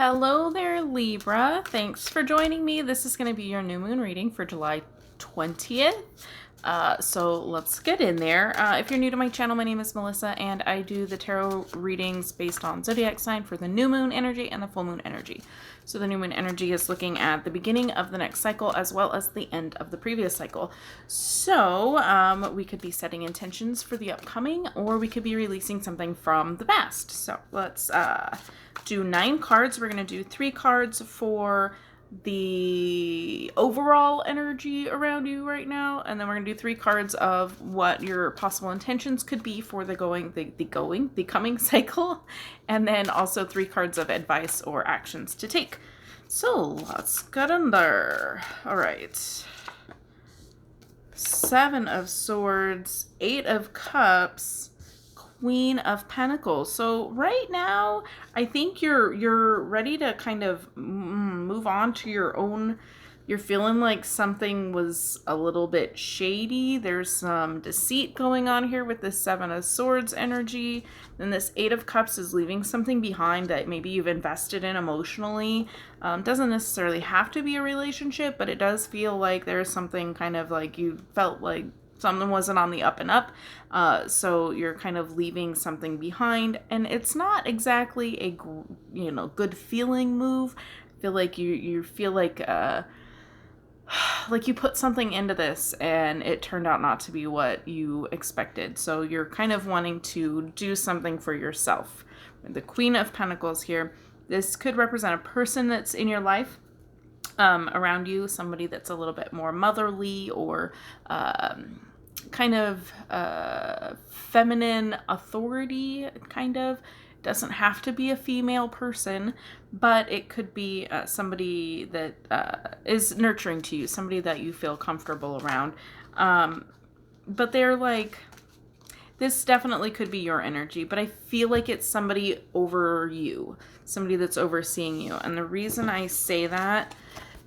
Hello there, Libra. Thanks for joining me. This is going to be your new moon reading for July 20th. So let's get in there. If you're new to my channel, my name is Melissa, and I do the tarot readings based on zodiac sign for the new moon energy and the full moon energy. So the new moon energy is looking at the beginning of the next cycle as well as the end of the previous cycle. So we could be setting intentions for the upcoming, or we could be releasing something from the past. So let's do 9 cards. We're going to do 3 cards for the overall energy around you right now, and then we're going to do 3 cards of what your possible intentions could be for the coming cycle, and then also 3 cards of advice or actions to take. So let's get in there. All right. 7 of Swords, 8 of Cups, Queen of Pentacles. So right now, I think you're ready to kind of move on to your own. You're feeling like something was a little bit shady. There's some deceit going on here with this 7 of Swords energy. Then this 8 of Cups is leaving something behind that maybe you've invested in emotionally. Doesn't necessarily have to be a relationship, but it does feel like there's something kind of like you felt like something wasn't on the up and up, so you're kind of leaving something behind, and it's not exactly a good feeling move. I feel like you feel like you put something into this and it turned out not to be what you expected, so you're kind of wanting to do something for yourself. The Queen of Pentacles here, this could represent a person that's in your life around you, somebody that's a little bit more motherly or kind of feminine authority, kind of. Doesn't have to be a female person, but it could be somebody that is nurturing to you, somebody that you feel comfortable around. But they're like, this definitely could be your energy, but I feel like it's somebody over you, somebody that's overseeing you. And the reason I say that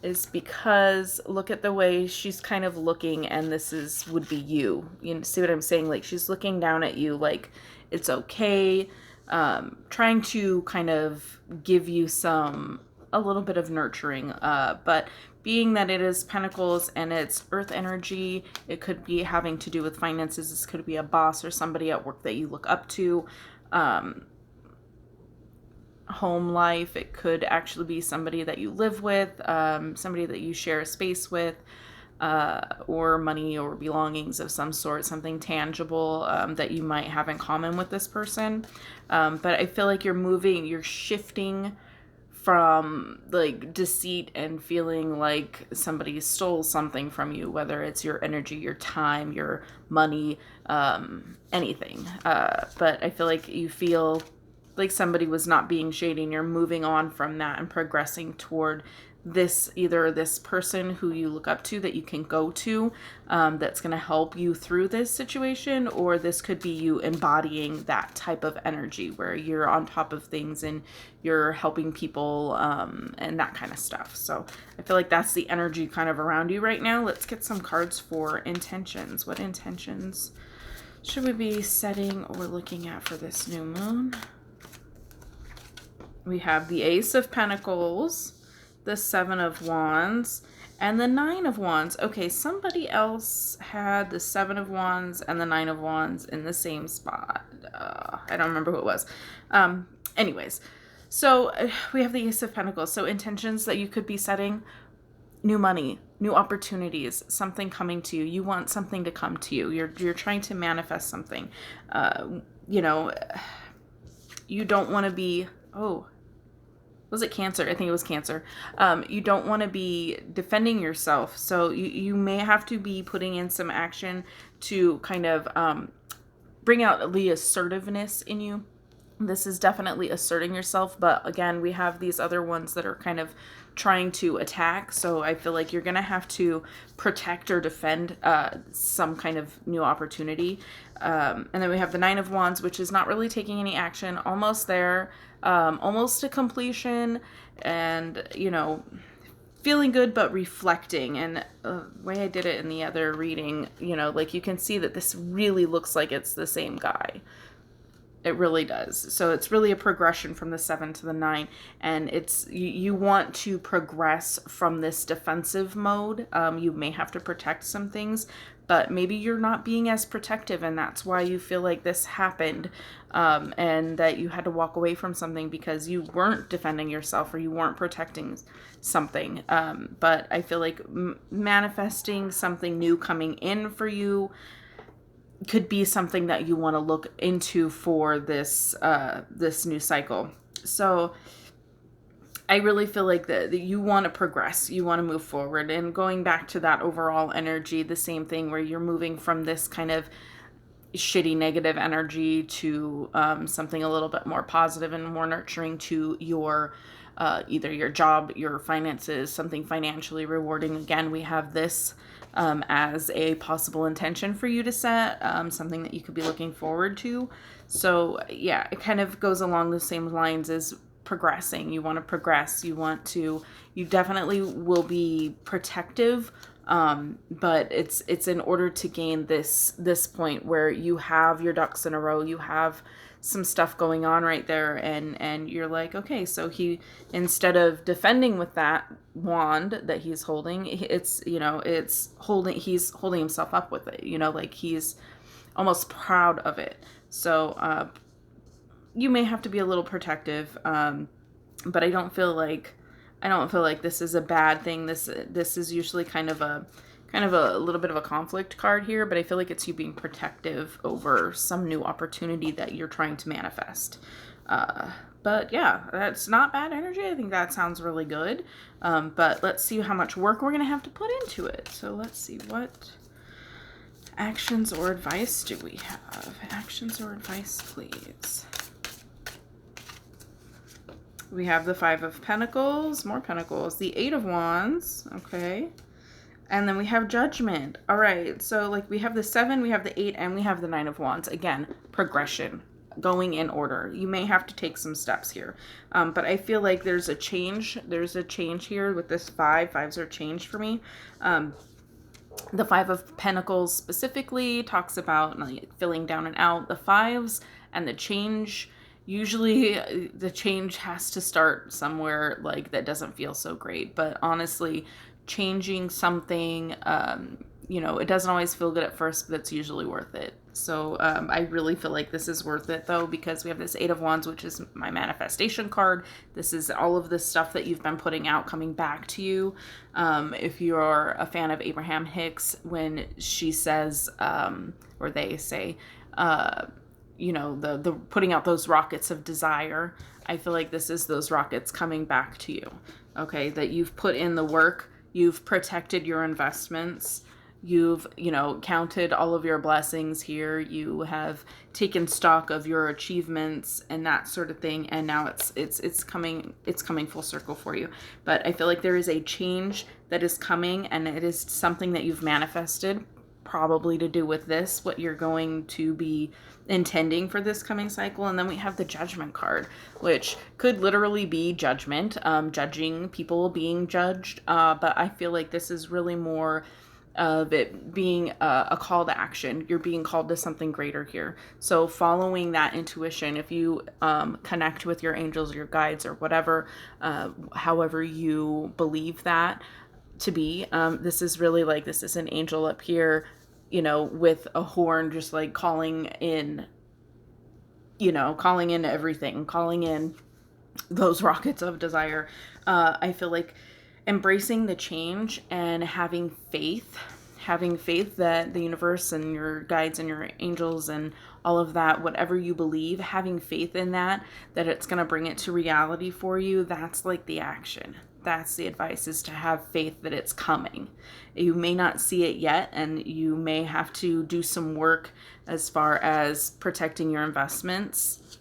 is because look at the way she's kind of looking, and this would be you. You see what I'm saying? Like, she's looking down at you like it's okay, trying to kind of give you a little bit of nurturing, but being that it is Pentacles and it's earth energy, it could be having to do with finances. This could be a boss or somebody at work that you look up to. Home life, it could actually be somebody that you live with, somebody that you share a space with, or money or belongings of some sort, something tangible that you might have in common with this person. But I feel like you're shifting from like deceit and feeling like somebody stole something from you, whether it's your energy, your time, your money, anything. But I feel like you feel like somebody was not being shady, and you're moving on from that and progressing toward this, either this person who you look up to that you can go to, that's going to help you through this situation, or this could be you embodying that type of energy where you're on top of things and you're helping people, and that kind of stuff. So I feel like that's the energy kind of around you right now. Let's get some cards for intentions. What intentions should we be setting or looking at for this new moon? We have the Ace of Pentacles, the 7 of Wands, and the 9 of Wands. Okay, somebody else had the 7 of Wands and the 9 of Wands in the same spot. I don't remember who it was. Anyways, so we have the Ace of Pentacles. So intentions that you could be setting: new money, new opportunities, something coming to you. You want something to come to you. You're trying to manifest something. You don't want to be, was it Cancer? I think it was Cancer. You don't want to be defending yourself. So you may have to be putting in some action to kind of bring out the assertiveness in you. This is definitely asserting yourself. But again, we have these other ones that are kind of trying to attack. So I feel like you're going to have to protect or defend some kind of new opportunity. And then we have the 9 of Wands, which is not really taking any action. Almost there. Almost to completion, and feeling good but reflecting. And the way I did it in the other reading, like you can see that this really looks like it's the same guy. It really does. So it's really a progression from the 7 to the 9, and it's you want to progress from this defensive mode. You may have to protect some things, but maybe you're not being as protective, and that's why you feel like this happened, and that you had to walk away from something because you weren't defending yourself or you weren't protecting something. But I feel like manifesting something new coming in for you could be something that you want to look into for this this new cycle. So I really feel like that you want to progress, you want to move forward, and going back to that overall energy, the same thing where you're moving from this kind of shitty negative energy to something a little bit more positive and more nurturing to your either your job, your finances, something financially rewarding. Again, we have this as a possible intention for you to set, something that you could be looking forward to. So yeah, it kind of goes along the same lines as progressing. You want to progress. You definitely will be protective. But it's in order to gain this point where you have your ducks in a row, you have some stuff going on right there, and you're like, okay, so he, instead of defending with that wand that he's holding, he's holding himself up with it, like he's almost proud of it. So you may have to be a little protective, but I don't feel like this is a bad thing. This is usually kind of a little bit of a conflict card here, but I feel like it's you being protective over some new opportunity that you're trying to manifest. But yeah, that's not bad energy. I think that sounds really good. But let's see how much work we're going to have to put into it. So let's see, what actions or advice do we have? Actions or advice, please. We have the 5 of Pentacles, more Pentacles, the 8 of Wands, okay. And then we have Judgment. All right, so like we have the 7, we have the 8, and we have the 9 of Wands. Again, progression, going in order. You may have to take some steps here. But I feel like there's a change. There's a change here with this 5. 5s are changed for me. The 5 of Pentacles specifically talks about like filling down and out. The 5s and the change, usually the change has to start somewhere like that doesn't feel so great. But honestly, changing something, it doesn't always feel good at first, but it's usually worth it. So I really feel like this is worth it, though, because we have this 8 of Wands, which is my manifestation card. This is all of the stuff that you've been putting out coming back to you. If you're a fan of Abraham Hicks, when she says, or they say, the putting out those rockets of desire, I feel like this is those rockets coming back to you, okay, that you've put in the work, you've protected your investments, you've, counted all of your blessings here, you have taken stock of your achievements and that sort of thing, and now it's coming full circle for you. But I feel like there is a change that is coming, and it is something that you've manifested, probably to do with this, what you're going to be intending for this coming cycle. And then we have the Judgment card, which could literally be judgment, judging people, being judged, but I feel like this is really more of it being a call to action. You're being called to something greater here. So following that intuition, if you connect with your angels, your guides, or whatever, however you believe that to be, this is really like, this is an angel up here, with a horn, just like calling in everything, calling in those rockets of desire. I feel like embracing the change and having faith that the universe and your guides and your angels and all of that, whatever you believe, having faith in that it's going to bring it to reality for you. That's like the action. That's the advice, is to have faith that it's coming. You may not see it yet, and you may have to do some work as far as protecting your investments.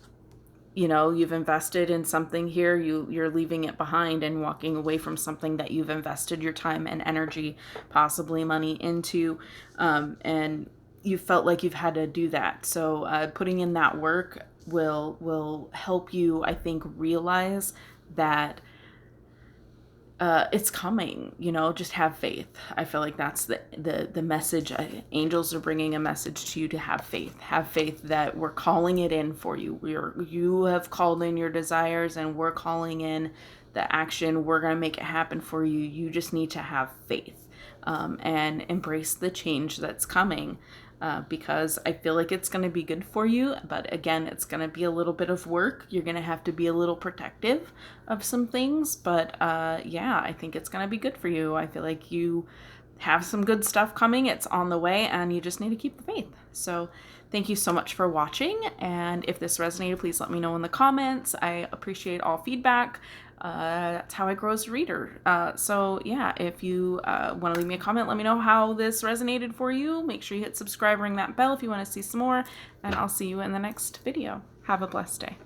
You've invested in something here, you're leaving it behind and walking away from something that you've invested your time and energy, possibly money, into, and you felt like you've had to do that. So putting in that work will help you, I think, realize that it's coming, you know, just have faith. I feel like that's the message. Angels are bringing a message to you to have faith. Have faith that we're calling it in for you. You have called in your desires, and we're calling in the action. We're going to make it happen for you. You just need to have faith, and embrace the change that's coming. Because I feel like it's going to be good for you. But again, it's going to be a little bit of work. You're going to have to be a little protective of some things. But yeah, I think it's going to be good for you. I feel like you have some good stuff coming. It's on the way, and you just need to keep the faith. So thank you so much for watching. And if this resonated, please let me know in the comments. I appreciate all feedback. That's how I grow as a reader. So yeah, if you want to leave me a comment, let me know how this resonated for you. Make sure you hit subscribe, ring that bell if you want to see some more, and I'll see you in the next video. Have a blessed day.